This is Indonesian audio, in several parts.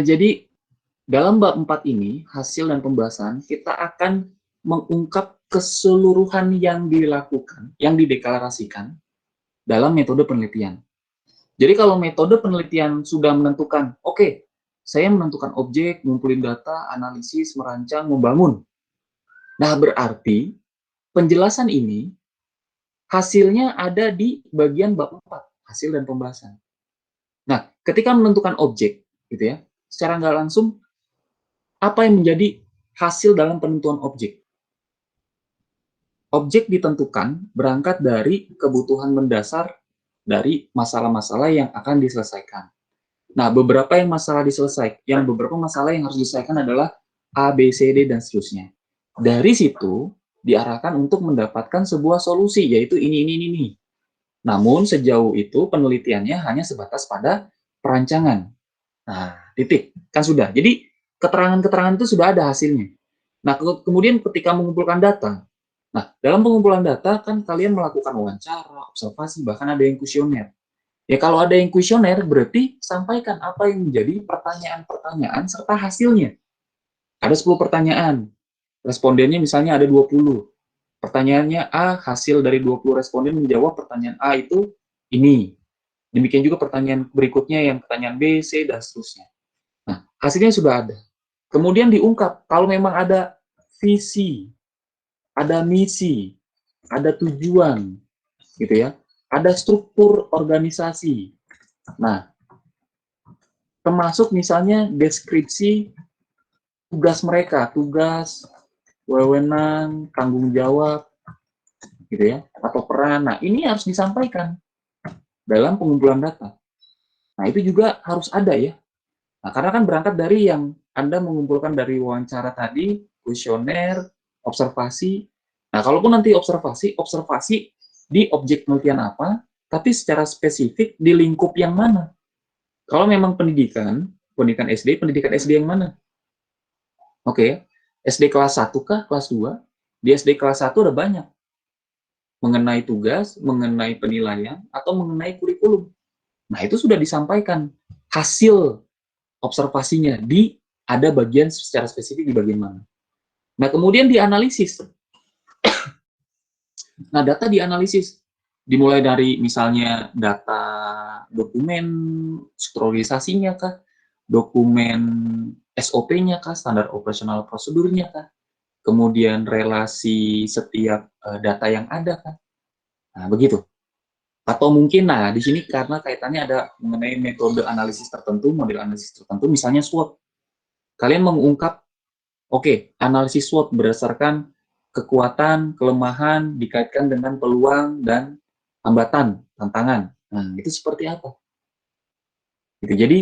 Jadi dalam bab 4 ini, hasil dan pembahasan, kita akan mengungkap keseluruhan yang dilakukan, yang dideklarasikan dalam metode penelitian. Jadi kalau metode penelitian sudah menentukan, oke, saya menentukan objek, ngumpulin data, analisis, merancang, membangun. Nah, berarti penjelasan ini hasilnya ada di bagian bab 4, hasil dan pembahasan. Nah, ketika menentukan objek, gitu ya, secara nggak langsung, apa yang menjadi hasil dalam penentuan objek? Objek ditentukan berangkat dari kebutuhan mendasar dari masalah-masalah yang akan diselesaikan. Nah, beberapa masalah yang harus diselesaikan adalah A, B, C, D, dan seterusnya. Dari situ, diarahkan untuk mendapatkan sebuah solusi, yaitu ini. Namun, sejauh itu penelitiannya hanya sebatas pada perancangan. Nah, titik. Kan sudah. Jadi, keterangan-keterangan itu sudah ada hasilnya. Nah, kemudian ketika mengumpulkan data, nah, dalam pengumpulan data kan kalian melakukan wawancara, observasi, bahkan ada yang kuesioner. Ya, kalau ada yang kuesioner, berarti sampaikan apa yang menjadi pertanyaan-pertanyaan serta hasilnya. Ada 10 pertanyaan. Respondennya misalnya ada 20. Pertanyaannya A, hasil dari 20 responden menjawab pertanyaan A itu ini. Demikian juga pertanyaan berikutnya yang pertanyaan B, C, dan seterusnya. Nah, hasilnya sudah ada. Kemudian diungkap, kalau memang ada visi, ada misi, ada tujuan, gitu ya, ada struktur organisasi. Nah, termasuk misalnya deskripsi tugas mereka, tugas, wewenang, tanggung jawab, gitu ya, atau peran. Nah, ini harus disampaikan dalam pengumpulan data. Nah, itu juga harus ada ya. Nah, karena kan berangkat dari yang Anda mengumpulkan dari wawancara tadi, kuesioner, observasi. Nah, kalaupun nanti observasi di objek penelitian apa, tapi secara spesifik di lingkup yang mana. Kalau memang pendidikan SD yang mana? Oke, SD kelas 1 kah, kelas 2? Di SD kelas 1 ada banyak. Mengenai tugas, mengenai penilaian, atau mengenai kurikulum. Nah, itu sudah disampaikan hasil observasinya ada bagian secara spesifik di bagian mana. Nah, kemudian dianalisis. Nah, data dianalisis. Dimulai dari misalnya data dokumen strukturisasinya kah, dokumen SOP-nya kah, standar operasional prosedurnya kah, kemudian relasi setiap data yang ada kah. Nah, begitu. Atau mungkin, nah, di sini karena kaitannya ada mengenai metode analisis tertentu, model analisis tertentu, misalnya SWOT. Kalian mengungkap, oke, analisis SWOT berdasarkan kekuatan, kelemahan, dikaitkan dengan peluang dan hambatan, tantangan. Nah, itu seperti apa? Gitu. Jadi,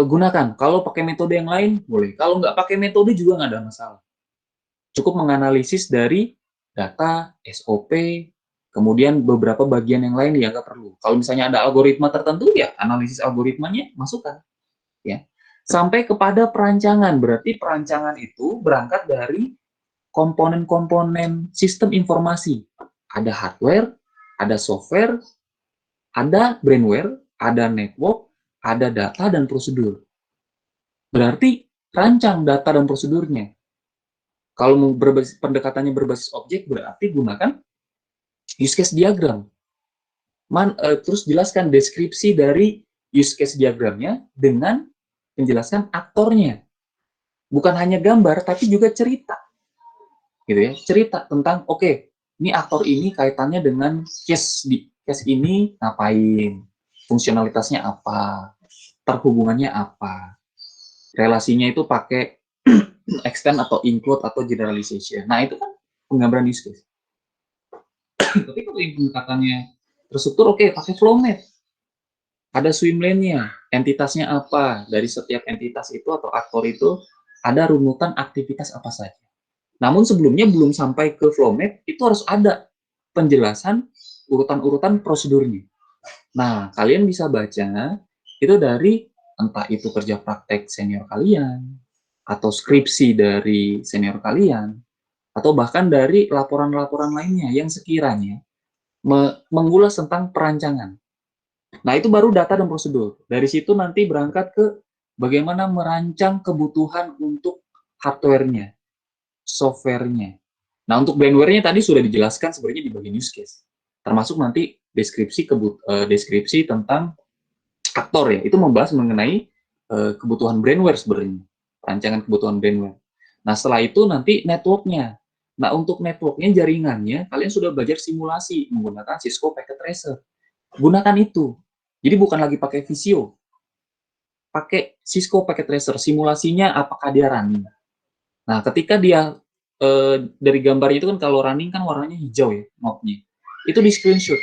gunakan. Kalau pakai metode yang lain, boleh. Kalau nggak pakai metode juga nggak ada masalah. Cukup menganalisis dari data, SOP, kemudian beberapa bagian yang lain yang nggak perlu. Kalau misalnya ada algoritma tertentu, ya analisis algoritmanya masukkan. Ya. Sampai kepada perancangan. Berarti perancangan itu berangkat dari komponen-komponen sistem informasi. Ada hardware, ada software, ada brainware, ada network, ada data dan prosedur. Berarti rancang data dan prosedurnya. Kalau pendekatannya berbasis objek, berarti gunakan use case diagram. Terus jelaskan deskripsi dari use case diagramnya dengan menjelaskan aktornya. Bukan hanya gambar, tapi juga cerita. Gitu ya, cerita tentang, oke, ini aktor ini kaitannya dengan case ini ngapain, fungsionalitasnya apa, terhubungannya apa, relasinya itu pakai extend atau include atau generalization. Nah, itu kan penggambaran use case. Tapi kalau yang pendekatannya terstruktur, oke, pakai flow map. Ada swim lane-nya, entitasnya apa, dari setiap entitas itu atau aktor itu ada runutan aktivitas apa saja. Namun sebelumnya belum sampai ke flow map, itu harus ada penjelasan urutan-urutan prosedurnya. Nah, kalian bisa baca itu dari entah itu kerja praktek senior kalian, atau skripsi dari senior kalian, atau bahkan dari laporan-laporan lainnya yang sekiranya mengulas tentang perancangan. Nah, itu baru data dan prosedur. Dari situ nanti berangkat ke bagaimana merancang kebutuhan untuk hardware-nya, software-nya. Nah, untuk brandware-nya tadi sudah dijelaskan sebenarnya di bagian use case. Termasuk nanti deskripsi tentang aktor ya, itu membahas mengenai kebutuhan brandware sebenarnya, rancangan kebutuhan brandware. Nah, setelah itu nanti network-nya. Nah, untuk network-nya, jaringannya, kalian sudah belajar simulasi menggunakan Cisco Packet Tracer. Gunakan itu. Jadi bukan lagi pakai Visio, pakai Cisco Packet Tracer. Simulasinya apakah dia running. Nah, ketika dia dari gambarnya itu kan kalau running kan warnanya hijau ya, node-nya. Itu di screenshot.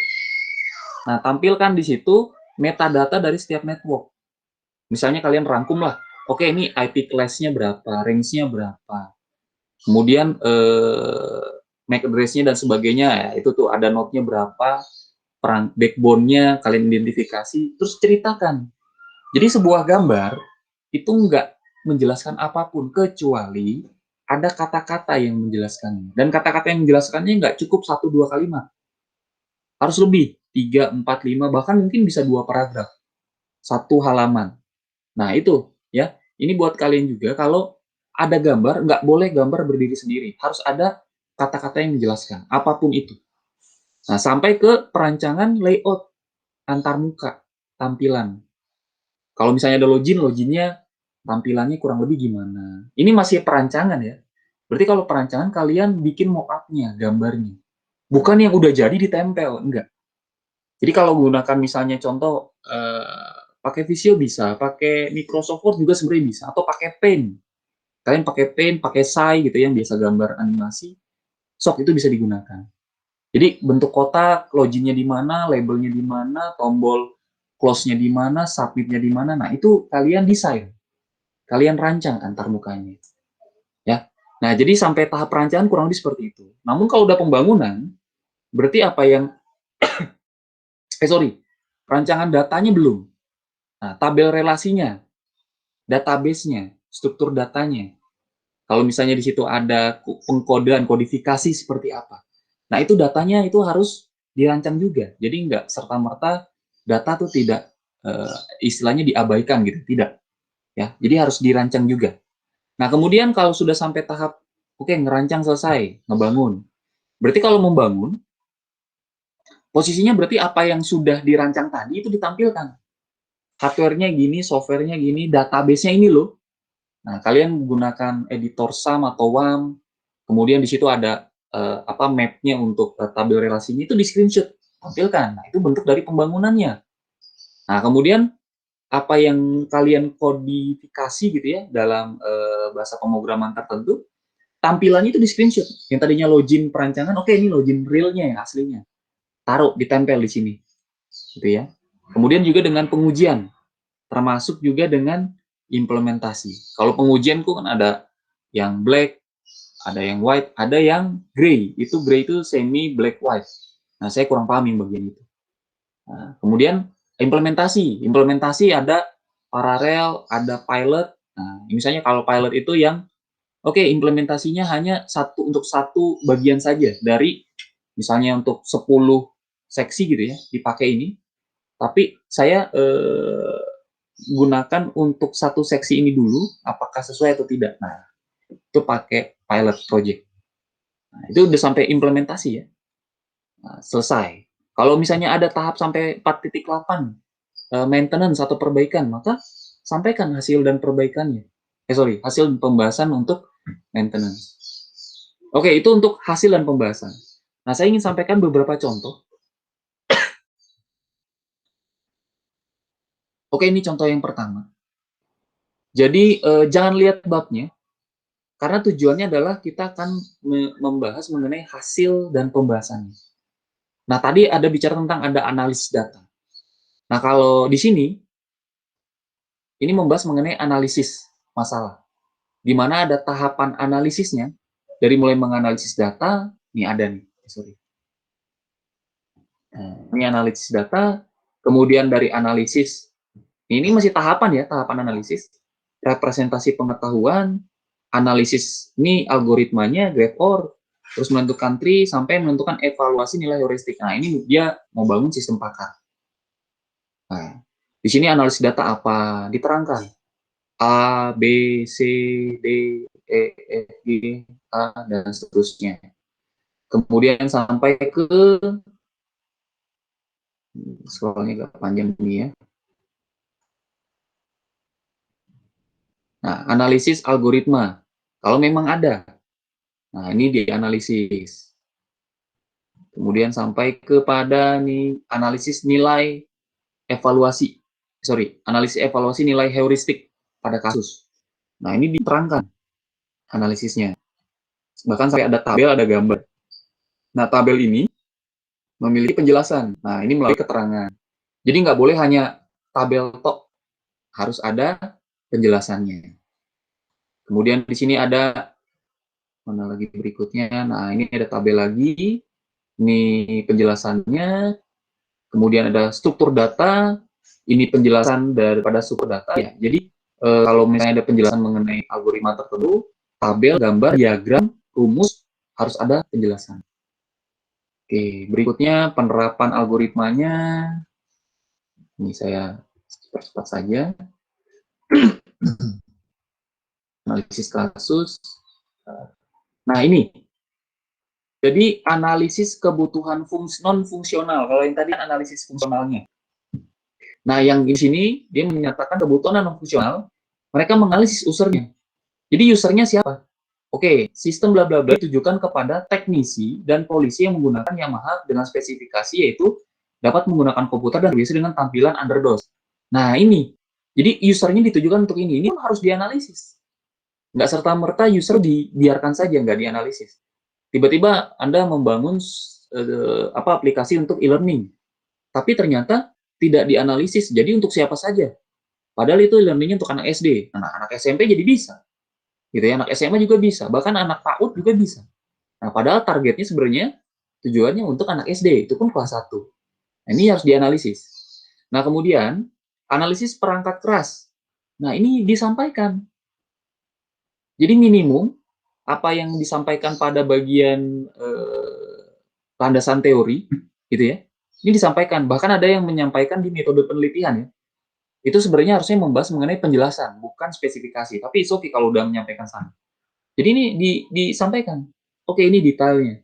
Nah, tampilkan di situ metadata dari setiap network. Misalnya kalian rangkum lah, oke ini IP class-nya berapa, range-nya berapa, kemudian MAC address-nya dan sebagainya, ya, itu tuh ada node-nya berapa, backbone-nya kalian identifikasi, terus ceritakan. Jadi sebuah gambar itu nggak menjelaskan apapun, kecuali ada kata-kata yang menjelaskannya. Dan kata-kata yang menjelaskannya nggak cukup 1-2 kalimat. Harus lebih, 3, 4, 5, bahkan mungkin bisa 2 paragraf. 1 halaman. Nah, itu ya. Ini buat kalian juga, kalau ada gambar, nggak boleh gambar berdiri sendiri. Harus ada kata-kata yang menjelaskan, apapun itu. Nah, sampai ke perancangan layout antar muka, tampilan. Kalau misalnya ada loginnya tampilannya kurang lebih gimana. Ini masih perancangan ya. Berarti kalau perancangan kalian bikin mock-up-nya, gambarnya. Bukan yang udah jadi ditempel, enggak. Jadi kalau menggunakan misalnya contoh pakai Visio bisa, pakai Microsoft Word juga sebenarnya bisa, atau pakai Paint. Kalian pakai Paint, pakai Sai gitu yang biasa gambar animasi, sok itu bisa digunakan. Jadi bentuk kotak, loginnya di mana, labelnya di mana, tombol close-nya di mana, submit-nya di mana. Nah, itu kalian desain. Kalian rancang antar mukanya. Ya. Nah, jadi sampai tahap perancangan kurang lebih seperti itu. Namun kalau udah pembangunan, berarti apa yang perancangan datanya belum. Nah, tabel relasinya, database-nya, struktur datanya. Kalau misalnya di situ ada pengkodean, kodifikasi seperti apa. Nah, itu datanya itu harus dirancang juga. Jadi nggak serta-merta data tuh tidak istilahnya diabaikan gitu, tidak. Ya, jadi harus dirancang juga. Nah, kemudian kalau sudah sampai tahap oke, ngerancang selesai, ngebangun. Berarti kalau membangun, posisinya berarti apa yang sudah dirancang tadi itu ditampilkan. Hardware-nya gini, software-nya gini, database-nya ini loh. Nah, kalian gunakan editor SAM atau WAM, kemudian di situ ada map-nya untuk tabel relasinya itu di screenshot, tampilkan. Nah, itu bentuk dari pembangunannya. Nah, kemudian apa yang kalian kodifikasi gitu ya dalam bahasa pemrograman tertentu, tampilannya itu di screenshot. Yang tadinya login perancangan, oke ini login realnya yang aslinya. Taruh, ditempel di sini. Gitu ya. Kemudian juga dengan pengujian, termasuk juga dengan implementasi. Kalau pengujian kan ada yang black, ada yang white, ada yang gray. Itu gray itu semi black white. Nah, saya kurang paham yang bagian itu. Nah, kemudian implementasi ada paralel, ada pilot. Nah, misalnya kalau pilot itu yang implementasinya hanya untuk satu bagian saja dari misalnya untuk 10 seksi gitu ya, dipakai ini. Tapi saya gunakan untuk satu seksi ini dulu, apakah sesuai atau tidak. Nah, itu pakai pilot project. Nah, itu udah sampai implementasi ya. Nah, selesai. Kalau misalnya ada tahap sampai 4.8 maintenance atau perbaikan, maka sampaikan hasil dan perbaikannya. Hasil pembahasan untuk maintenance. Oke, itu untuk hasil dan pembahasan. Nah, saya ingin sampaikan beberapa contoh. Oke, ini contoh yang pertama. Jadi, jangan lihat babnya, karena tujuannya adalah kita akan membahas mengenai hasil dan pembahasannya. Nah, tadi ada bicara tentang ada analisis data. Nah, kalau di sini, ini membahas mengenai analisis masalah. Di mana ada tahapan analisisnya, dari mulai menganalisis data, ini ada nih, ini analisis data, kemudian dari analisis, ini masih tahapan ya, tahapan analisis, representasi pengetahuan, analisis ini algoritmanya, graph OR, terus menentukan tree, sampai menentukan evaluasi nilai heuristik. Nah, ini dia mau bangun sistem pakar. Nah, di sini analisis data apa? Diterangkan. A, B, C, D, E, F, G, A, dan seterusnya. Kemudian sampai ke, scrollnya agak panjang ini ya. Nah, analisis algoritma. Kalau memang ada. Nah, ini dianalisis. Kemudian sampai kepada nih analisis nilai evaluasi. Sorry, analisis evaluasi nilai heuristik pada kasus. Nah, ini diterangkan analisisnya. Bahkan sampai ada tabel, ada gambar. Nah, tabel ini memiliki penjelasan. Nah, ini melalui keterangan. Jadi nggak boleh hanya tabel tok, harus ada penjelasannya. Kemudian di sini ada, mana lagi berikutnya, nah ini ada tabel lagi, ini penjelasannya, kemudian ada struktur data, ini penjelasan daripada struktur data ya. Jadi kalau misalnya ada penjelasan mengenai algoritma tertentu, tabel, gambar, diagram, rumus, harus ada penjelasan. Oke, berikutnya penerapan algoritmanya. Ini saya cepat-cepat saja. Analisis kasus. Nah, ini. Jadi, analisis kebutuhan non-fungsional. Kalau yang tadi analisis fungsionalnya. Nah, yang di sini, dia menyatakan kebutuhan non-fungsional, mereka menganalisis usernya. Jadi, usernya siapa? Oke, sistem bla bla bla ditujukan kepada teknisi dan polisi yang menggunakan Yamaha dengan spesifikasi yaitu dapat menggunakan komputer dan biasa dengan tampilan underdose. Nah, ini. Jadi, usernya ditujukan untuk ini. Ini harus dianalisis. Nggak serta-merta user dibiarkan saja, nggak dianalisis. Tiba-tiba Anda membangun aplikasi untuk e-learning, tapi ternyata tidak dianalisis. Jadi untuk siapa saja? Padahal itu e-learningnya untuk anak SD. Nah, anak SMP jadi bisa. Gitu ya, anak SMA juga bisa. Bahkan anak PAUD juga bisa. Nah, padahal targetnya sebenarnya tujuannya untuk anak SD. Itu pun kelas 1. Nah, ini harus dianalisis. Nah, kemudian analisis perangkat keras. Nah, ini disampaikan. Jadi minimum apa yang disampaikan pada bagian landasan teori, gitu ya, ini disampaikan. Bahkan ada yang menyampaikan di metode penelitian ya. Itu sebenarnya harusnya membahas mengenai penjelasan, bukan spesifikasi. Tapi it's okay kalau udah menyampaikan sana. Jadi ini disampaikan. Oke, ini detailnya.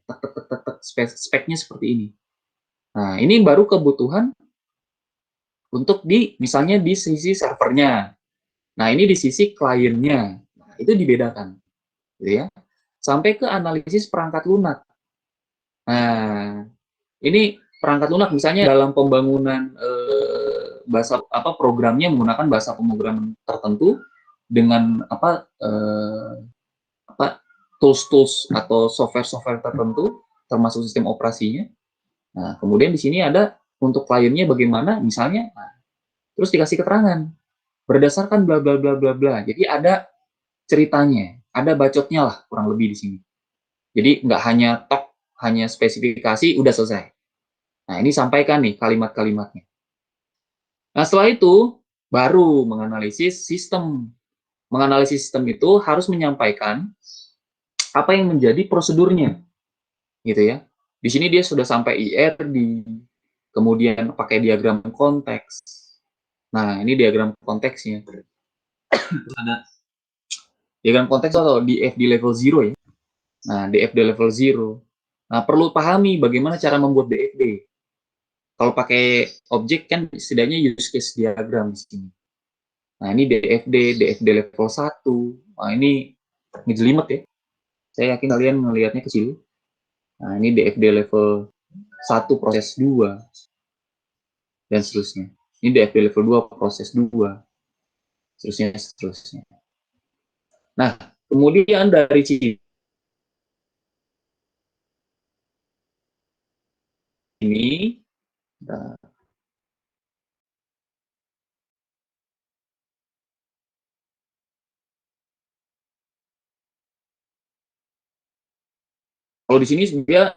Speknya seperti ini. Nah, ini baru kebutuhan untuk misalnya di sisi servernya. Nah, ini di sisi kliennya. Nah, itu dibedakan. Gitu ya. Sampai ke analisis perangkat lunak. Nah, ini perangkat lunak misalnya dalam pembangunan bahasa programnya menggunakan bahasa pemrograman tertentu dengan tools-tools atau software-software tertentu termasuk sistem operasinya. Nah, kemudian di sini ada untuk kliennya bagaimana misalnya, nah, terus dikasih keterangan berdasarkan bla bla bla bla bla. Jadi ada ceritanya, ada bacotnya lah kurang lebih di sini. Jadi nggak hanya hanya spesifikasi udah selesai. Nah, ini sampaikan nih kalimat-kalimatnya. Nah, setelah itu baru menganalisis sistem. Menganalisis sistem itu harus menyampaikan apa yang menjadi prosedurnya, gitu ya. Di sini dia sudah sampai IRD, kemudian pakai diagram konteks. Nah, ini diagram konteksnya. Ada diagram konteks atau DFD level 0 ya. Nah, DFD level 0. Nah, perlu pahami bagaimana cara membuat DFD. Kalau pakai objek kan setidaknya use case diagram di sini. Nah, ini DFD level 1. Nah, ini ngejelimet ya. Saya yakin kalian melihatnya kecil. Nah, ini DFD level 1 proses 2 dan seterusnya. Ini DFD level 2 proses 2. Seterusnya. Nah, kemudian dari sini nah, kalau di sini dia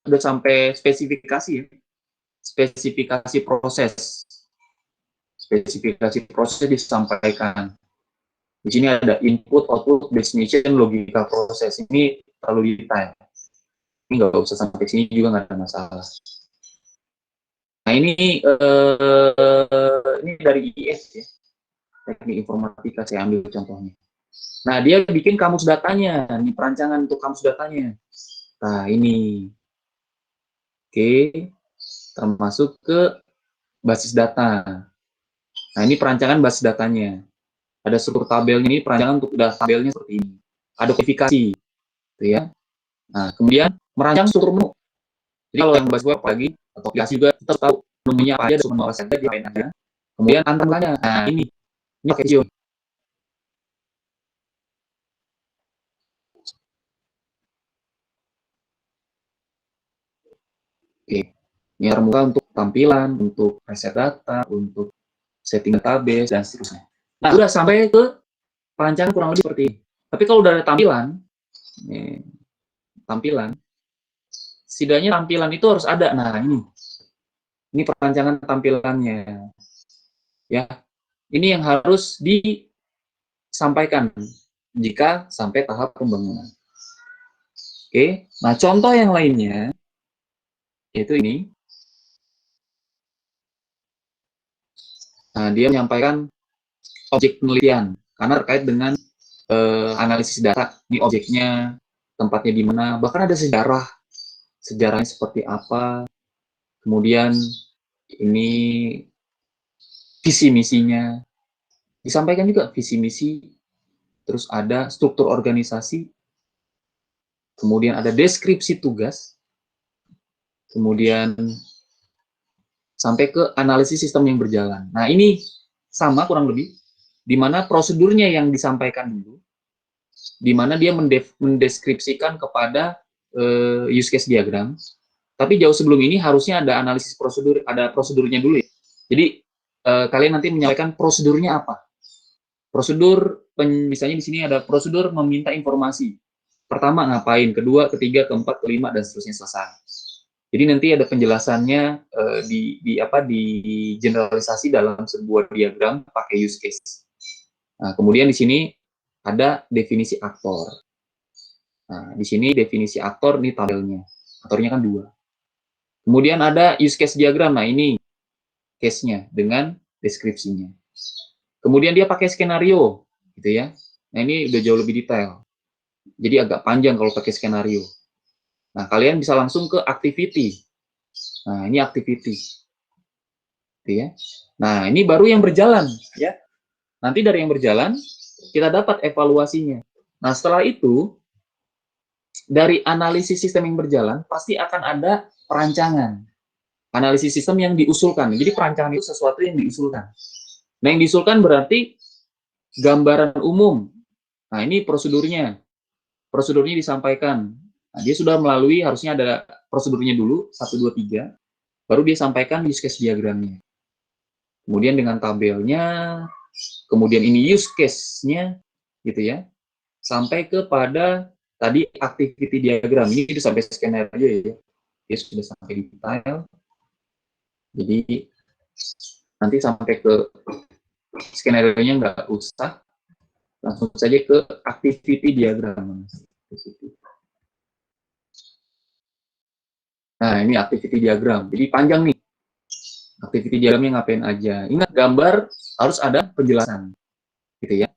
udah sampai spesifikasi ya. Spesifikasi proses. Spesifikasi proses disampaikan. Di sini ada input, output, destination, logika proses. Ini terlalu detail. Ini nggak usah sampai sini juga nggak ada masalah. Nah, ini dari IIS ya, teknik informatika saya ambil contohnya. Nah, dia bikin kamus datanya, ini perancangan untuk kamus datanya. Nah, ini. Oke, termasuk ke basis data. Nah, ini perancangan basis datanya. Ada struktur tabelnya, ini perancangan untuk tabelnya seperti ini. Ada kodifikasi, gitu ya. Nah, kemudian merancang struktur menu. Jadi kalau yang basis web lagi, atau aplikasi juga, kita tahu menunya apa aja, ada menu apa saja, diapain aja. Kemudian tantangannya, nah ini pakai Visio. Oke, ini terbuka untuk tampilan, untuk reset data, untuk setting database, dan seterusnya. Nah, udah sampai ke perancangan kurang lebih seperti ini. Tapi kalau udah ada tampilan, nih, tampilan, setidaknya tampilan itu harus ada. Nah, ini perancangan tampilannya. Ya, ini yang harus disampaikan jika sampai tahap pembangunan. Oke, nah contoh yang lainnya, yaitu ini. Nah, dia menyampaikan objek penelitian, karena terkait dengan analisis data. Ini objeknya, tempatnya di mana, bahkan ada sejarahnya seperti apa, kemudian ini visi misinya, disampaikan juga visi misi, terus ada struktur organisasi, kemudian ada deskripsi tugas, kemudian sampai ke analisis sistem yang berjalan. Nah, ini sama kurang lebih, di mana prosedurnya yang disampaikan dulu, di mana dia mendeskripsikan kepada use case diagram. Tapi jauh sebelum ini harusnya ada analisis prosedur, ada prosedurnya dulu ya. Jadi kalian nanti menyampaikan prosedurnya apa. Prosedur, misalnya di sini ada prosedur meminta informasi. Pertama ngapain, kedua, ketiga, keempat, kelima, dan seterusnya selesai. Jadi nanti ada penjelasannya di generalisasi dalam sebuah diagram pakai use case. Nah, kemudian di sini ada definisi aktor. Nah, di sini definisi aktor, ini tabelnya. Aktornya kan 2. Kemudian ada use case diagram. Nah, ini case-nya dengan deskripsinya. Kemudian dia pakai skenario, gitu ya. Nah, ini udah jauh lebih detail. Jadi agak panjang kalau pakai skenario. Nah, kalian bisa langsung ke activity. Nah, ini activity. Gitu ya. Nah, ini baru yang berjalan, ya. Nanti dari yang berjalan, kita dapat evaluasinya. Nah, setelah itu, dari analisis sistem yang berjalan, pasti akan ada perancangan. Analisis sistem yang diusulkan. Jadi perancangan itu sesuatu yang diusulkan. Nah, yang diusulkan berarti gambaran umum. Nah, ini prosedurnya. Prosedurnya disampaikan. Nah, dia sudah melalui, harusnya ada prosedurnya dulu, 1, 2, 3. Baru dia sampaikan use case diagramnya. Kemudian dengan tabelnya, kemudian ini use case-nya, gitu ya. Sampai kepada tadi activity diagram. Ini sudah sampai skenario ya. Dia sudah sampai detail. Jadi nanti sampai ke skenario-nya nggak usah, langsung saja ke activity diagram. Nah, ini activity diagram. Jadi panjang nih. Activity diagramnya ngapain aja. Ingat, gambar harus ada penjelasan. Gitu ya.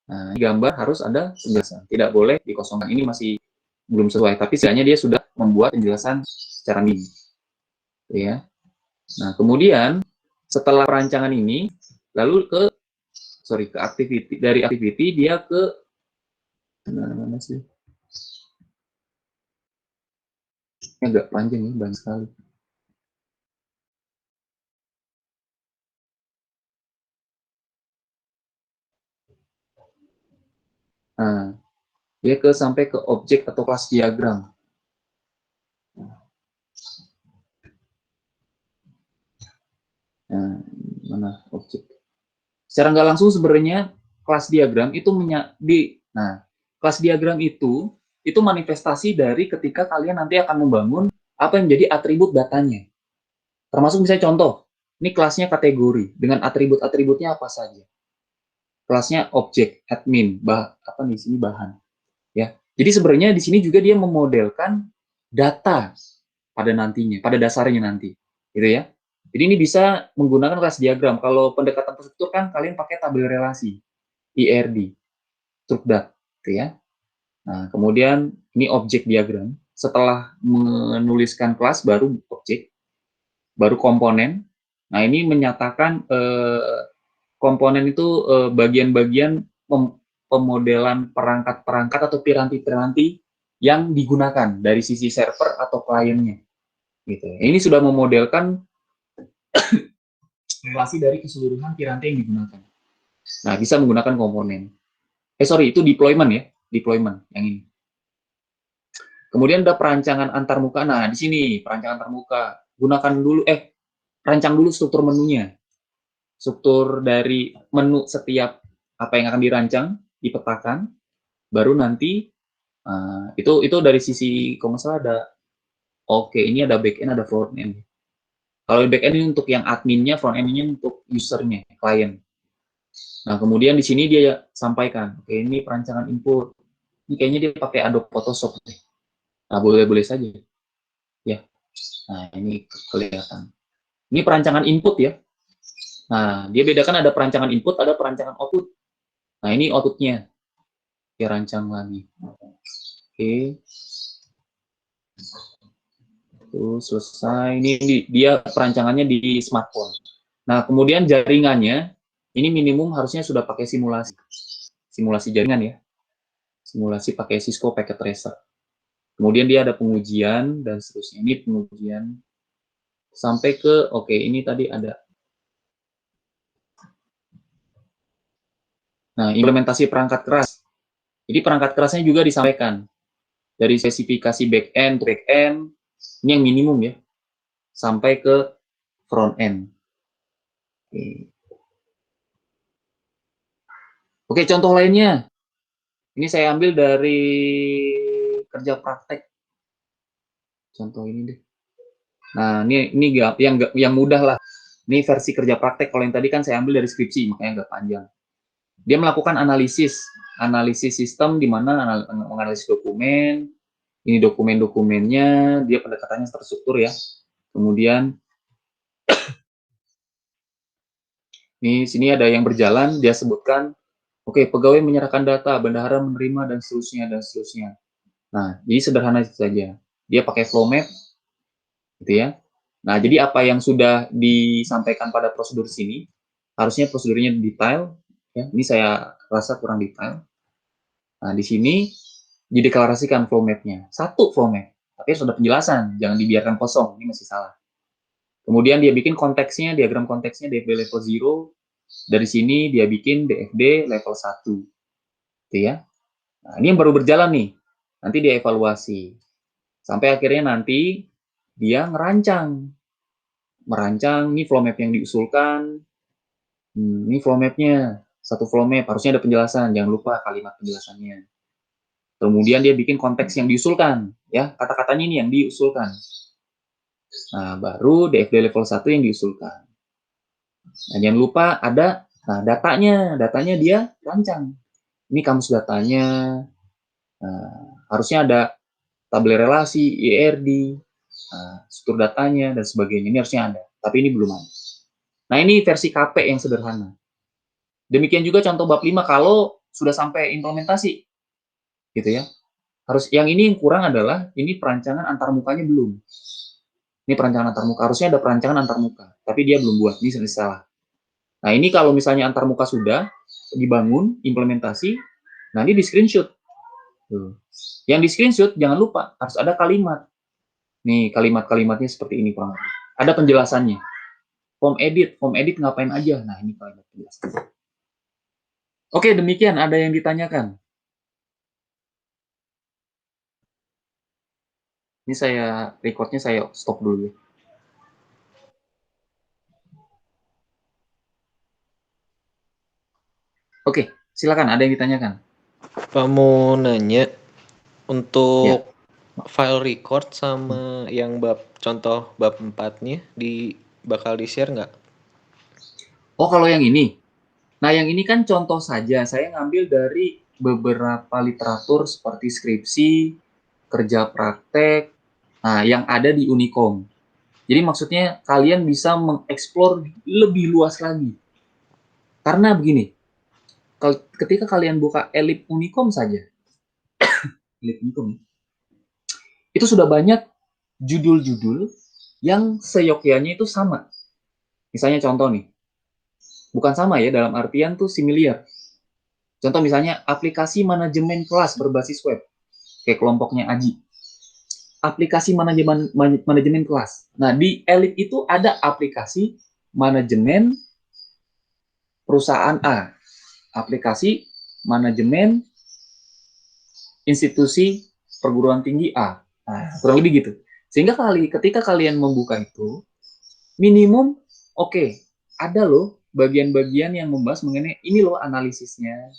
Nah, gambar harus ada penjelasan. Tidak boleh dikosongkan. Ini masih belum sesuai. Tapi setidaknya dia sudah membuat penjelasan secara minim. Gitu ya. Nah, kemudian setelah perancangan ini, lalu ke activity. Dari activity dia ke mana sih? Ini agak panjang ya, banyak sekali. Nah, dia sampai ke objek atau kelas diagram. Nah, mana objek? Secara nggak langsung sebenarnya kelas diagram itu nah, kelas diagram itu manifestasi dari ketika kalian nanti akan membangun apa yang menjadi atribut datanya. Termasuk misalnya contoh, ini kelasnya kategori dengan atribut-atributnya apa saja. Kelasnya objek, admin, apa di sini bahan. Ya. Jadi sebenarnya di sini juga dia memodelkan data pada nantinya, pada dasarnya nanti, gitu ya. Jadi ini bisa menggunakan kelas diagram. Kalau pendekatan terstruktur kan kalian pakai tabel relasi, IRD, strukdat, gitu ya. Nah, kemudian ini objek diagram. Setelah menuliskan kelas baru objek, baru komponen. Nah, ini menyatakan komponen itu bagian-bagian pemodelan perangkat-perangkat atau piranti-piranti yang digunakan dari sisi server atau kliennya. Gitu. Ini sudah memodelkan simulasi dari keseluruhan piranti yang digunakan. Nah, bisa menggunakan komponen. Sorry, itu deployment ya, deployment yang ini. Kemudian ada perancangan antarmuka. Nah, di sini perancangan antarmuka. Gunakan dulu, rancang dulu struktur menunya. Struktur dari menu setiap apa yang akan dirancang, dipetakan, baru nanti itu dari sisi kalau nggak salah ada, oke, ini ada back end, ada front end. Kalau back end ini untuk yang adminnya, front end ini untuk usernya, klien. Nah, kemudian di sini dia sampaikan, oke, ini perancangan input. Ini kayaknya dia pakai Adobe Photoshop. Nah, boleh-boleh saja. Ya. Nah, ini kelihatan. Ini perancangan input ya. Nah, dia bedakan ada perancangan input, ada perancangan output. Nah, ini outputnya. Dia rancang lagi. Oke. Tuh, selesai. Ini dia perancangannya di smartphone. Nah, kemudian jaringannya, ini minimum harusnya sudah pakai simulasi. Simulasi jaringan ya. Simulasi pakai Cisco Packet Tracer. Kemudian dia ada pengujian, dan seterusnya. Ini pengujian. Sampai ke, oke, ini tadi ada. Nah, implementasi perangkat keras. Jadi perangkat kerasnya juga disampaikan. Dari spesifikasi back-end, ini yang minimum ya. Sampai ke front-end. Oke, contoh lainnya. Ini saya ambil dari kerja praktek. Contoh ini deh. Nah, ini yang mudah lah. Ini versi kerja praktek. Kalau yang tadi kan saya ambil dari skripsi, makanya nggak panjang. Dia melakukan analisis sistem di mana menganalisis dokumen. Ini dokumen-dokumennya, dia pendekatannya terstruktur ya. Kemudian ini sini ada yang berjalan, dia sebutkan, oke, pegawai menyerahkan data, bendahara menerima, dan seterusnya, dan seterusnya. Nah, jadi sederhana saja. Dia pakai flow map, gitu ya. Nah, jadi apa yang sudah disampaikan pada prosedur sini, harusnya prosedurnya detail, ya. Ini saya rasa kurang detail. Nah, di sini dideklarasikan flow map-nya. Satu flow map, tapi sudah penjelasan, jangan dibiarkan kosong, ini masih salah. Kemudian dia bikin konteksnya, diagram konteksnya DFD level 0, dari sini dia bikin DFD level 1, gitu ya. Nah, ini yang baru berjalan nih, nanti dia evaluasi. Sampai akhirnya nanti dia merancang ini flow map yang diusulkan. Ini flow mapnya, satu flow map, harusnya ada penjelasan, jangan lupa kalimat penjelasannya. Kemudian dia bikin konteks yang diusulkan, ya, kata-katanya ini yang diusulkan. Nah, baru DFD level 1 yang diusulkan. Nah, jangan lupa ada datanya dia rancang. Ini kamus datanya, harusnya ada tabel relasi, IRD, struktur datanya, dan sebagainya. Ini harusnya ada, tapi ini belum ada. Nah, ini versi KP yang sederhana. Demikian juga contoh bab 5 kalau sudah sampai implementasi, gitu ya. Yang ini yang kurang adalah ini perancangan antarmukanya belum. Ini perancangan antarmuka, harusnya ada perancangan antarmuka, tapi dia belum buat, ini salah. Nah, ini kalau misalnya antarmuka sudah dibangun, implementasi, nah ini di screenshot. Yang di screenshot jangan lupa harus ada kalimat. Nih kalimat-kalimatnya seperti ini kurang lebih. Ada penjelasannya. Form edit ngapain aja? Nah, ini kalimat penjelasannya. Oke, demikian ada yang ditanyakan. Ini recordnya saya stop dulu. Oke, silakan ada yang ditanyakan. Pak mau nanya untuk file record sama yang contoh bab 4-nya bakal di-share nggak? Oh, kalau yang ini. Nah, yang ini kan contoh saja. Saya ngambil dari beberapa literatur seperti skripsi, kerja praktek, yang ada di Unicom. Jadi maksudnya kalian bisa mengeksplor lebih luas lagi. Karena begini, ketika kalian buka Elite Unicom saja, Elite Unicom, itu sudah banyak judul-judul yang seyogyanya itu sama. Misalnya contoh nih, bukan sama ya, dalam artian tuh similar. Contoh misalnya aplikasi manajemen kelas berbasis web, kayak kelompoknya Aji. Aplikasi manajemen kelas. Nah, di Elite itu ada aplikasi manajemen perusahaan A, aplikasi manajemen institusi perguruan tinggi A. Nah, kurang lebih gitu. Sehingga ketika kalian membuka itu, minimum oke, ada loh bagian-bagian yang membahas mengenai ini loh analisisnya.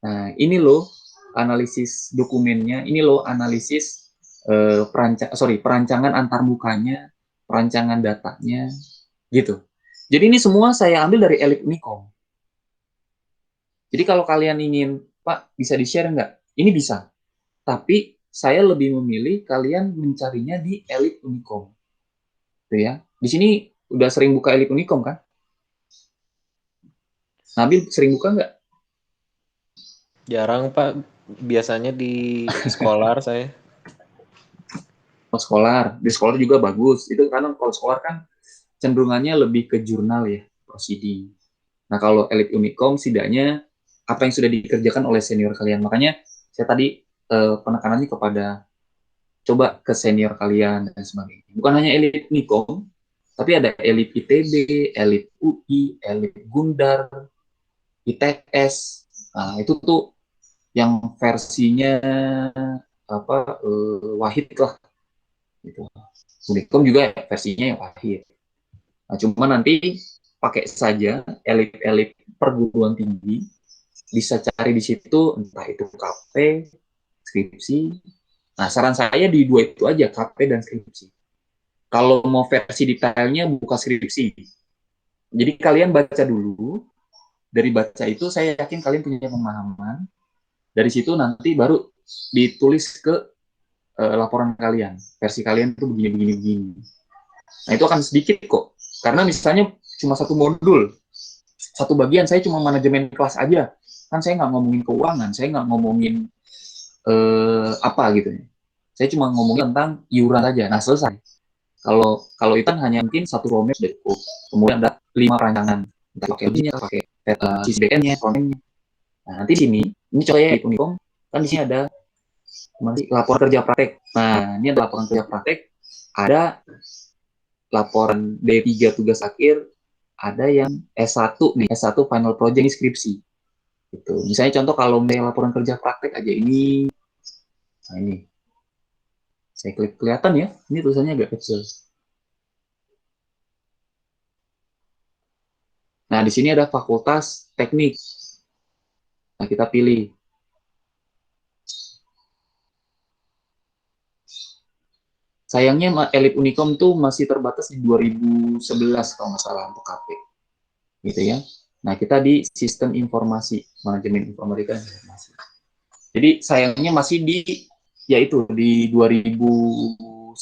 Nah, ini loh analisis dokumennya, ini loh analisis perancangan antarmukanya, perancangan datanya, gitu. Jadi ini semua saya ambil dari Elite Unicom. Jadi kalau kalian ingin, Pak, bisa di-share nggak? Ini bisa. Tapi saya lebih memilih kalian mencarinya di Elite Unicom. Gitu ya. Di sini udah sering buka Elite Unicom kan? Nabil sering buka nggak? Jarang Pak, biasanya di Scholar saya. Kalau Scholar, di Scholar juga bagus. Itu karena kalau Scholar kan cenderungannya lebih ke jurnal ya, proceeding. Nah kalau Elite Unicom setidaknya apa yang sudah dikerjakan oleh senior kalian. Makanya saya tadi penekanannya kepada coba ke senior kalian dan sebagainya. Bukan hanya Elite Unicom, tapi ada Elite ITB, Elite UI, Elite Gundar, ITS. Nah, itu tuh yang versinya apa Wahid lah gitu. Unicom juga versinya yang Wahid. Nah, cuma nanti pakai saja elit-elit perguruan tinggi, bisa cari di situ entah itu KP, skripsi. Nah, saran saya di dua itu aja, KP dan skripsi. Kalau mau versi detailnya buka skripsi. Jadi kalian baca dulu, dari baca itu saya yakin kalian punya pemahaman. Dari situ nanti baru ditulis ke laporan kalian. Versi kalian itu begini. Nah, itu akan sedikit kok. Karena misalnya cuma satu modul, satu bagian saya cuma manajemen kelas aja. Kan saya nggak ngomongin keuangan, saya nggak ngomongin apa gitu ya. Saya cuma ngomongin tentang iuran saja. Nah, selesai. Kalau kalau itu kan hanya mungkin satu roadmap deh. Kemudian ada 5 perancangan. Entah pakai ujinya, pakai sisi backend-nya, front-end-nya. Nah, nanti sini, ini contohnya di Unicom, kan di sini ada laporan kerja praktek. Nah, ini ada laporan kerja praktek, ada laporan D3 tugas akhir, ada yang S1 nih, S1 final project ini skripsi. Gitu. Misalnya contoh kalau laporan kerja praktek aja ini, nah ini, saya klik kelihatan ya, ini tulisannya agak kecil. Nah, di sini ada fakultas teknik. Nah, kita pilih. Sayangnya Elite Unicom tuh masih terbatas di 2011 kalau nggak salah untuk KP. Gitu ya. Nah, kita di sistem informasi, manajemen informatika dan informasi. Jadi sayangnya masih di yaitu di 2011.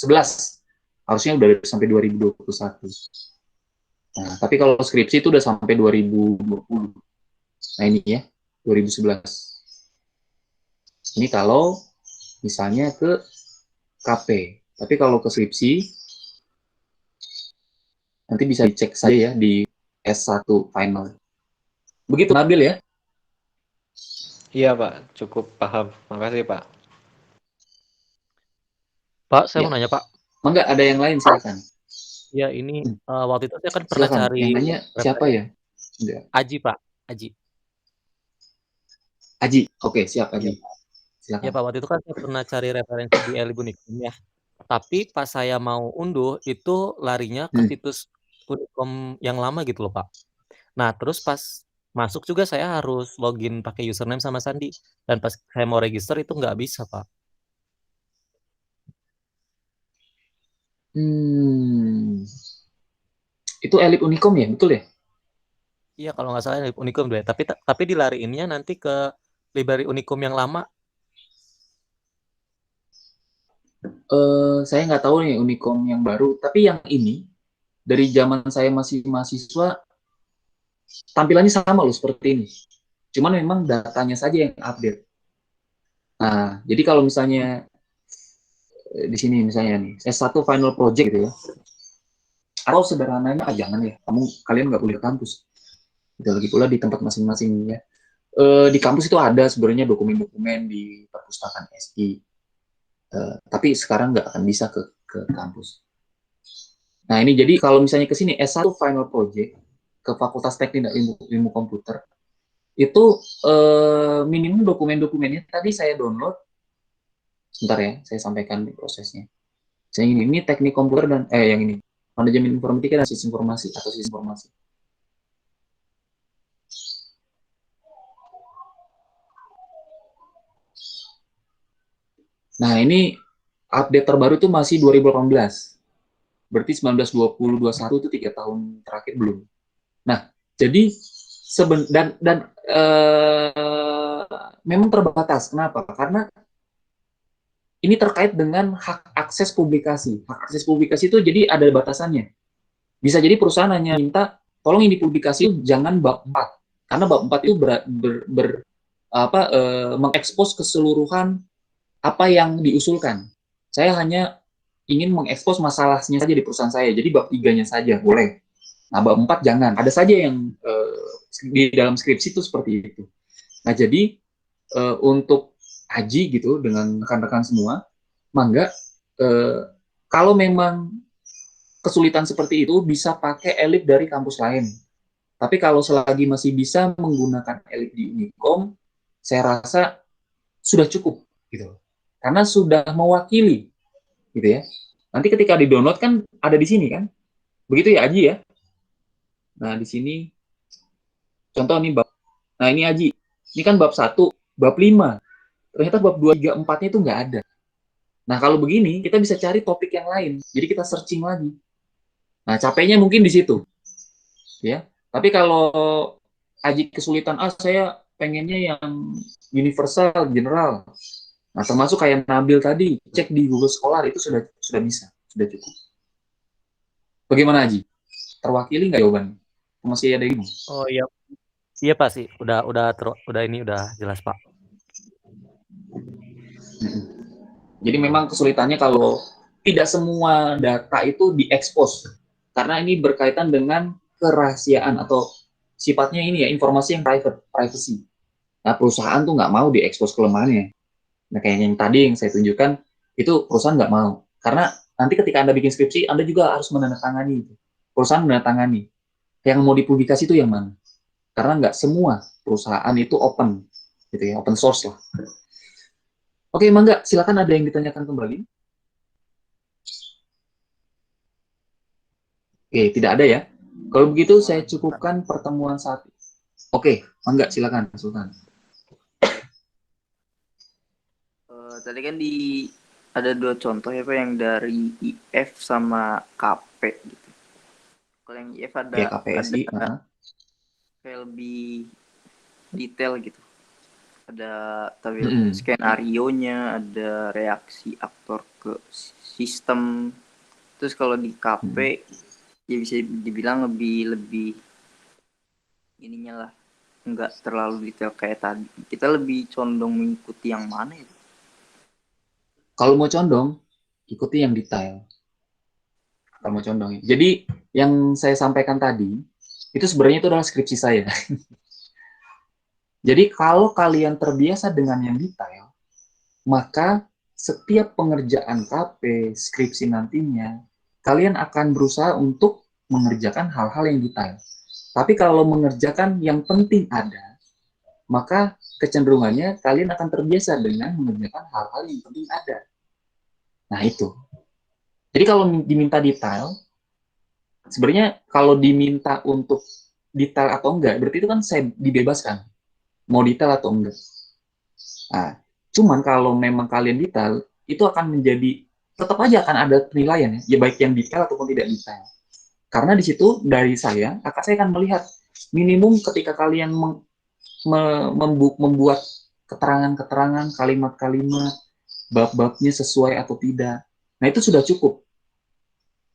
Harusnya udah sampai 2021. Nah, tapi kalau skripsi itu udah sampai 2020. Nah, ini ya, 2011. Ini kalau misalnya ke KP. Tapi kalau ke skripsi, nanti bisa dicek saja ya di S1 final. Begitu Nabil ya. Iya Pak, cukup paham. Makasih Pak. Pak, saya Ya. mau nanya Pak. Enggak, ada yang lain silakan. Ya ini waktu itu saya kan pernah Silakan. cari Yang nanya siapa ya? Enggak. Aji Pak, Aji. Aji. Oke, siap Iya, Aji. Pak. Ya Silakan. Pak, waktu itu kan saya pernah cari referensi di Elite Unicom ya. Tapi pas saya mau unduh itu larinya ke situs Unicom yang lama gitu loh Pak. Nah terus pas masuk juga saya harus login pakai username sama sandi. Dan pas saya mau register itu nggak bisa Pak. Itu Elite Unicom ya, betul ya? Iya kalau nggak salah Elite Unicom deh. Tapi dilariinnya nanti ke library Unicom yang lama. Saya nggak tahu nih Unicom yang baru, tapi yang ini dari zaman saya masih mahasiswa tampilannya sama loh seperti ini. Cuman memang datanya saja yang update. Nah, jadi kalau misalnya di sini misalnya nih, S1 final project gitu ya. Atau sederhananya, jangan ya, kalian nggak boleh ke kampus. Gitu, lagi pula di tempat masing-masing ya. Di kampus itu ada sebenarnya dokumen-dokumen di perpustakaan SI. Tapi sekarang nggak akan bisa ke kampus. Nah ini jadi kalau misalnya ke sini S1 final project ke Fakultas Teknik dan Ilmu Komputer itu minimum dokumen-dokumennya tadi saya download. Sebentar ya, saya sampaikan prosesnya. Saya ini teknik komputer dan yang ini manajemen informatika dan sistem informasi atau sistem informasi. Nah ini update terbaru itu masih 2018. Berarti 19, 20, 21 itu 3 tahun terakhir belum. Nah jadi memang terbatas. Kenapa? Karena ini terkait dengan hak akses publikasi. Hak akses publikasi itu jadi ada batasannya. Bisa jadi perusahaan hanya minta, tolong ini publikasi jangan bab 4. Karena bab 4 itu mengekspos keseluruhan apa yang diusulkan. Saya hanya ingin mengekspos masalahnya saja di perusahaan saya. Jadi bab 3-nya saja boleh. Nah, bab 4 jangan. Ada saja yang di dalam skripsi itu seperti itu. Nah, jadi untuk Aji gitu dengan rekan-rekan semua, mangga kalau memang kesulitan seperti itu bisa pakai elip dari kampus lain. Tapi kalau selagi masih bisa menggunakan elip di Unicom, saya rasa sudah cukup gitu. Karena sudah mewakili gitu ya. Nanti ketika di-download kan ada di sini kan. Begitu ya Aji ya. Nah, di sini contoh nih bab. Nah, ini Aji. Ini kan bab 1, bab 5. Ternyata bab 2, 3, 4-nya itu nggak ada. Nah, kalau begini, kita bisa cari topik yang lain. Jadi kita searching lagi. Nah, capeknya mungkin di situ. Ya. Tapi kalau Aji kesulitan, saya pengennya yang universal, general. Nah, termasuk kayak Nabil tadi, cek di Google Scholar itu sudah bisa, sudah cukup. Bagaimana Aji? Terwakili nggak jawabannya? Masih ada ini? Oh iya, iya Pak sih, udah ini udah jelas Pak. Jadi memang kesulitannya kalau tidak semua data itu diekspos, karena ini berkaitan dengan kerahasiaan atau sifatnya ini ya informasi yang privacy. Nah perusahaan tuh nggak mau diekspos kelemahannya. Nah kayak yang tadi yang saya tunjukkan itu perusahaan nggak mau, karena nanti ketika Anda bikin skripsi Anda juga harus menandatangani itu. Perusahaan menandatangani yang mau dipublikasi itu yang mana, karena nggak semua perusahaan itu open gitu ya, open source lah. Oke, Mangga, silakan ada yang ditanyakan kembali. Oke, tidak ada ya. Kalau begitu saya cukupkan pertemuan saat ini. Oke, Mangga, silakan Sultan. Tadi kan ada 2 contoh ya Pak, yang dari IF sama KP gitu. Kalau yang IF ada KPSI, kayak lebih detail gitu. Ada tabel skenario-nya, ada reaksi aktor ke sistem. Terus kalau di KP ya bisa dibilang lebih ininya lah, nggak terlalu detail kayak tadi. Kita lebih condong mengikuti yang mana itu? Kalau mau condong, ikuti yang detail. Kalau mau condong. Jadi yang saya sampaikan tadi itu sebenarnya itu adalah skripsi saya. Jadi kalau kalian terbiasa dengan yang detail, maka setiap pengerjaan KP, skripsi nantinya, kalian akan berusaha untuk mengerjakan hal-hal yang detail. Tapi kalau mengerjakan yang penting ada, maka kecenderungannya kalian akan terbiasa dengan mengerjakan hal-hal yang penting ada. Nah itu. Jadi kalau diminta detail, sebenarnya kalau diminta untuk detail atau enggak, berarti itu kan saya dibebaskan. Mau detail atau enggak. Nah, cuman kalau memang kalian detail, itu akan menjadi, tetap aja akan ada penilaian ya baik yang detail ataupun tidak detail. Karena di situ dari saya akan melihat minimum ketika kalian membuat keterangan-keterangan, kalimat-kalimat, bab-babnya sesuai atau tidak. Nah, itu sudah cukup.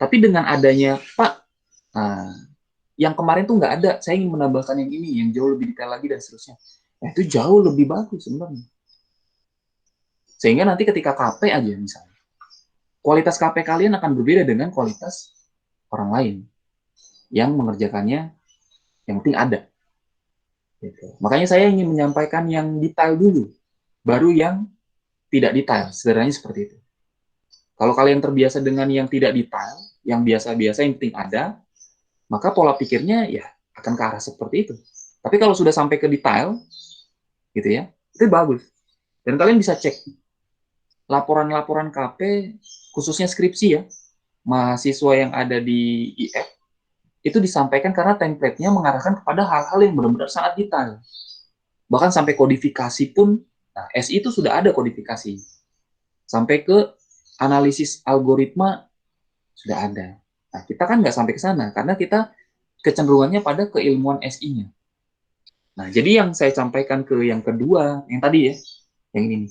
Tapi dengan adanya, Pak, nah, yang kemarin tuh nggak ada, saya ingin menambahkan yang ini, yang jauh lebih detail lagi dan seterusnya. Nah, itu jauh lebih bagus sebenarnya. Sehingga nanti ketika KP aja misalnya, kualitas KP kalian akan berbeda dengan kualitas orang lain yang mengerjakannya, yang penting ada. Gitu. Makanya saya ingin menyampaikan yang detail dulu, baru yang tidak detail, sederhananya seperti itu. Kalau kalian terbiasa dengan yang tidak detail, yang biasa-biasa, yang penting ada, maka pola pikirnya ya akan ke arah seperti itu. Tapi kalau sudah sampai ke detail, gitu ya, itu bagus. Dan kalian bisa cek laporan-laporan KP, khususnya skripsi ya, mahasiswa yang ada di IF, itu disampaikan karena template-nya mengarahkan kepada hal-hal yang benar-benar sangat detail. Bahkan sampai kodifikasi pun, nah, SI itu sudah ada kodifikasi. Sampai ke analisis algoritma sudah ada. Nah, kita kan nggak sampai ke sana, karena kita kecenderungannya pada keilmuan SI-nya. Nah, jadi yang saya sampaikan ke yang kedua, yang tadi ya, yang ini.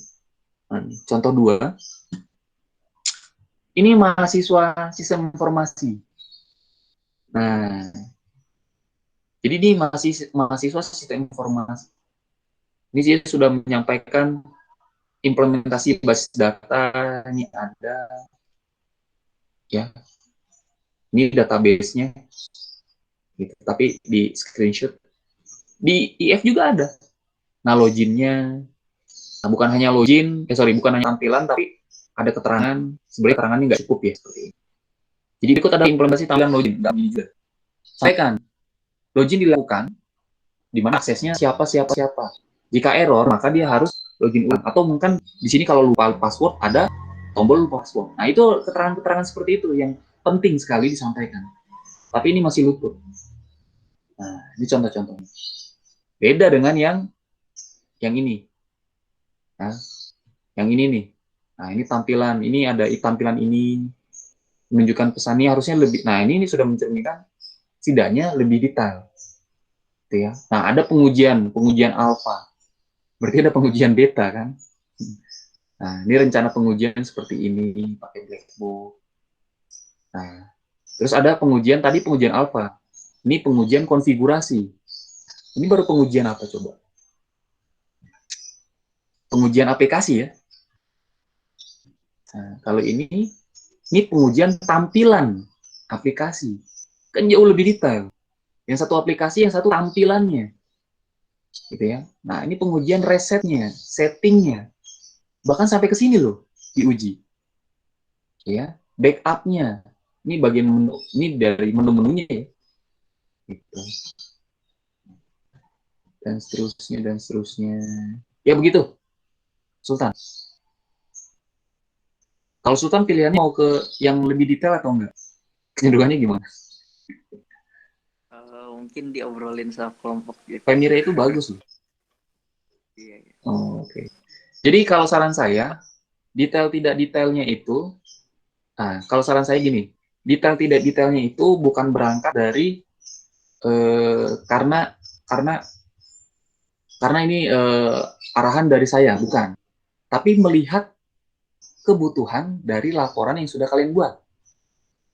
Nah, contoh 2, ini mahasiswa sistem informasi. Nah, jadi ini mahasiswa sistem informasi. Ini saya sudah menyampaikan implementasi basis data, ini ada, ya, ini database-nya, gitu. Tapi di screenshot. Di IF juga ada. Nah, login-nya, nah, bukan hanya login, bukan hanya tampilan, tapi ada keterangan, sebenarnya keterangannya nggak cukup ya, seperti ini. Jadi ikut ada implementasi tampilan login, nggak juga. Sampaikan, login dilakukan, di mana aksesnya siapa. Jika error, maka dia harus login ulang. Atau mungkin di sini kalau lupa password, ada tombol lupa password. Nah, itu keterangan-keterangan seperti itu yang penting sekali disampaikan. Tapi ini masih luput. Nah, ini contoh-contohnya. Beda dengan yang ini. Nah, yang ini nih. Nah, ini tampilan. Ini ada tampilan ini. Menunjukkan pesannya harusnya lebih. Nah, ini sudah mencerminkan setidaknya lebih detail. Gitu ya. Nah, ada pengujian alfa. Berarti ada pengujian beta kan. Nah, ini rencana pengujian seperti ini pakai Blackboard. Nah, terus ada pengujian tadi pengujian alfa. Ini pengujian konfigurasi. Ini baru pengujian apa coba? Pengujian aplikasi ya. Nah, kalau ini pengujian tampilan aplikasi. Kan jauh lebih detail. Yang satu aplikasi, yang satu tampilannya. Gitu ya. Nah, ini pengujian resetnya, settingnya. Bahkan sampai ke sini loh diuji. Ya, backupnya. Ini bagian menu, ini dari menu-menunya ya. Gitu. Dan seterusnya. Ya begitu. Sultan. Kalau Sultan pilihannya mau ke yang lebih detail atau enggak? Kecenderungannya gimana? Mungkin diobrolin sama kelompok gitu. Pemira itu bagus loh. Iya. Oh, oke. Jadi kalau saran saya, detail tidak detailnya itu, nah, kalau saran saya gini, detail tidak detailnya itu bukan berangkat dari karena ini arahan dari saya, bukan. Tapi melihat kebutuhan dari laporan yang sudah kalian buat.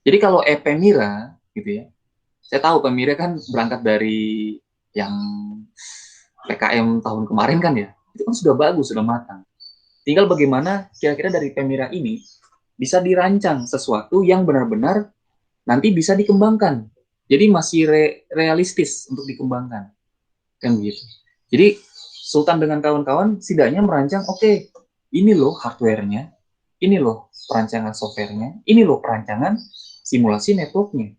Jadi kalau Pemira, gitu ya, saya tahu Pemira kan berangkat dari yang PKM tahun kemarin kan ya, itu kan sudah bagus, sudah matang. Tinggal bagaimana kira-kira dari Pemira ini bisa dirancang sesuatu yang benar-benar nanti bisa dikembangkan. Jadi masih realistis untuk dikembangkan. Kan begitu. Jadi Sultan dengan kawan-kawan setidaknya merancang, oke, ini loh hardware-nya, ini loh perancangan software-nya, ini loh perancangan simulasi network-nya.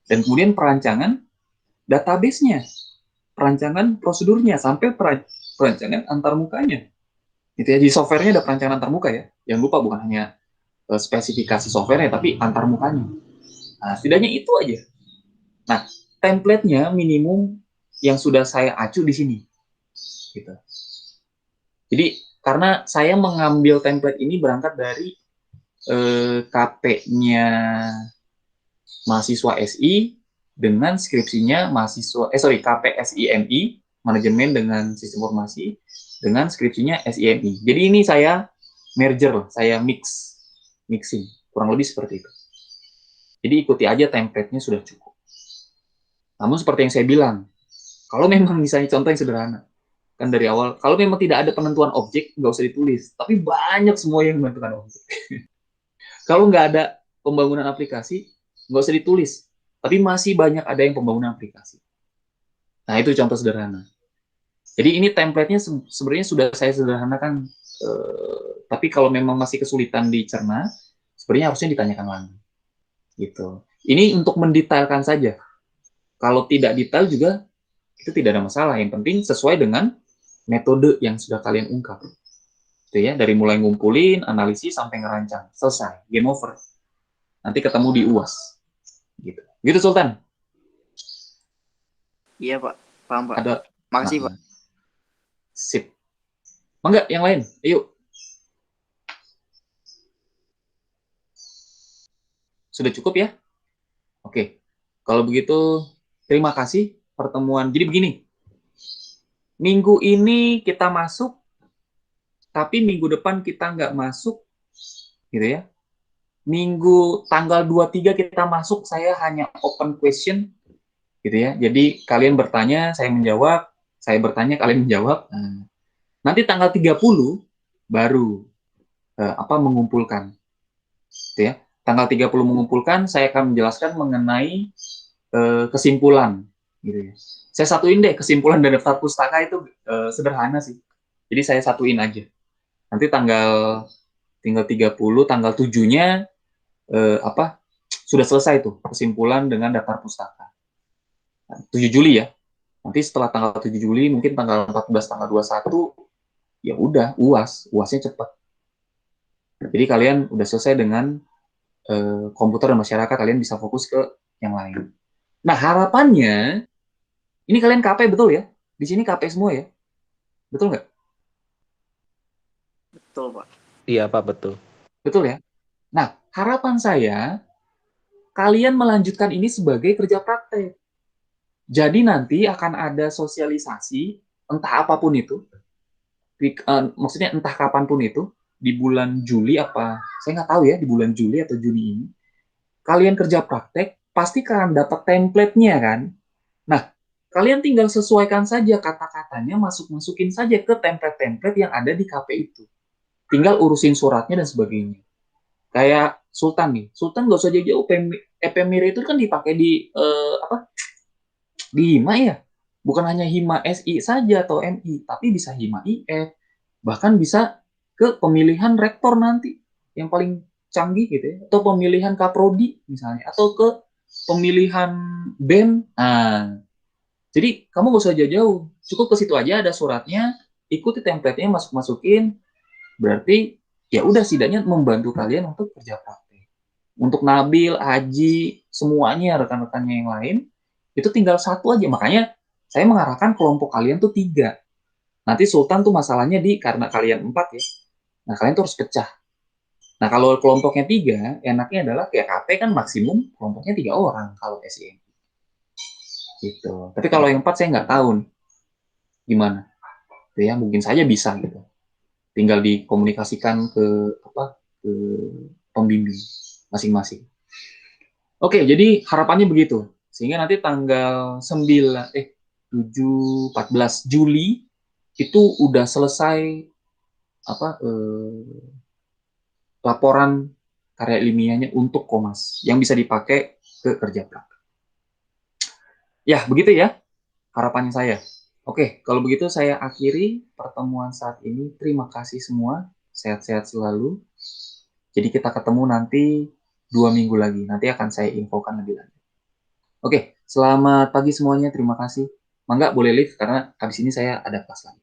Dan kemudian perancangan database-nya, perancangan prosedurnya, sampai perancangan antarmukanya. Gitu ya, di software-nya ada perancangan antarmuka ya. Jangan lupa bukan hanya spesifikasi software-nya, tapi antarmukanya. Nah, setidaknya itu aja. Nah, template-nya minimum yang sudah saya acu di sini. Gitu. Jadi, karena saya mengambil template ini berangkat dari KP-nya mahasiswa SI dengan skripsinya KP SIMI, manajemen dengan sistem informasi, dengan skripsinya SIMI. Jadi ini saya merger lah, saya mixing, kurang lebih seperti itu. Jadi ikuti aja template-nya sudah cukup. Namun seperti yang saya bilang, kalau memang misalnya contoh yang sederhana, kan dari awal, kalau memang tidak ada penentuan objek, nggak usah ditulis. Tapi banyak semua yang menentukan objek. Kalau nggak ada pembangunan aplikasi, nggak usah ditulis. Tapi masih banyak ada yang pembangunan aplikasi. Nah, itu contoh sederhana. Jadi ini template-nya sebenarnya sudah saya sederhanakan. Tapi kalau memang masih kesulitan dicerna, sebenarnya harusnya ditanyakan lagi. Gitu. Ini untuk mendetailkan saja. Kalau tidak detail juga, itu tidak ada masalah. Yang penting sesuai dengan metode yang sudah kalian ungkap. Itu ya, dari mulai ngumpulin, analisis, sampai ngerancang. Selesai, game over. Nanti ketemu di UAS. Gitu. Gitu, Sultan? Iya, Pak. Paham, Pak. Ada. Makasih, Pak. Sip. Mangga, yang lain. Ayo. Sudah cukup ya? Oke. Kalau begitu, terima kasih pertemuan. Jadi begini. Minggu ini kita masuk, tapi minggu depan kita nggak masuk. Gitu ya. Minggu tanggal 23 kita masuk, saya hanya open question. Gitu ya. Jadi kalian bertanya, saya menjawab. Saya bertanya, kalian menjawab. Nanti tanggal 30 baru mengumpulkan. Gitu ya. Tanggal 30 mengumpulkan, saya akan menjelaskan mengenai kesimpulan. Gitu ya. Saya satuin deh, kesimpulan dan daftar pustaka itu sederhana sih. Jadi saya satuin aja. Nanti tinggal 30, tanggal 7-nya sudah selesai tuh kesimpulan dengan daftar pustaka. 7 Juli ya. Nanti setelah tanggal 7 Juli, mungkin tanggal 14, tanggal 21, ya udah UASnya cepat. Jadi kalian udah selesai dengan komputer dan masyarakat, kalian bisa fokus ke yang lain. Nah, harapannya ini kalian KP betul ya? Di sini KP semua ya? Betul nggak? Betul, Pak. Iya, Pak, betul. Betul ya? Nah, harapan saya kalian melanjutkan ini sebagai kerja praktek. Jadi nanti akan ada sosialisasi, entah apapun itu, maksudnya entah kapanpun itu, di bulan Juli saya nggak tahu ya, di bulan Juli atau Juni ini, kalian kerja praktek, pasti kalian dapat template-nya kan? Nah, kalian tinggal sesuaikan saja kata-katanya, masukin saja ke template-template yang ada di KP itu. Tinggal urusin suratnya dan sebagainya. Kayak Sultan nih, Sultan nggak usah jauh-jauh, EPMIR itu kan dipakai di HIMA ya. Bukan hanya HIMA SI saja atau MI, tapi bisa HIMA IF, bahkan bisa ke pemilihan rektor nanti yang paling canggih gitu ya, atau pemilihan kaprodi misalnya, atau ke pemilihan BEM. Nah, jadi kamu gak usah jauh-jauh, cukup ke situ aja ada suratnya, ikuti template-nya, masukin, berarti ya udah setidaknya membantu kalian untuk kerja praktek. Untuk Nabil, Haji, semuanya rekan-rekannya yang lain, itu tinggal satu aja. Makanya saya mengarahkan kelompok kalian tuh 3. Nanti Sultan tuh masalahnya karena kalian 4 ya. Nah, kalian tuh harus pecah. Nah, kalau kelompoknya 3, enaknya adalah kayak KP kan maksimum kelompoknya 3 orang kalau SIM. Gitu. Tapi kalau yang 4 saya nggak tahu nih. Gimana? Gitu ya, mungkin saja bisa gitu. Tinggal dikomunikasikan ke pembimbing masing-masing. Oke, jadi harapannya begitu. Sehingga nanti tanggal 14 Juli itu udah selesai laporan karya ilmiahnya untuk Komas yang bisa dipakai ke kerja praktek. Ya, begitu ya harapannya saya. Oke, kalau begitu saya akhiri pertemuan saat ini. Terima kasih semua. Sehat-sehat selalu. Jadi kita ketemu nanti 2 minggu lagi. Nanti akan saya infokan lebih lanjut. Oke, selamat pagi semuanya. Terima kasih. Mangga boleh live karena habis ini saya ada kelas lagi.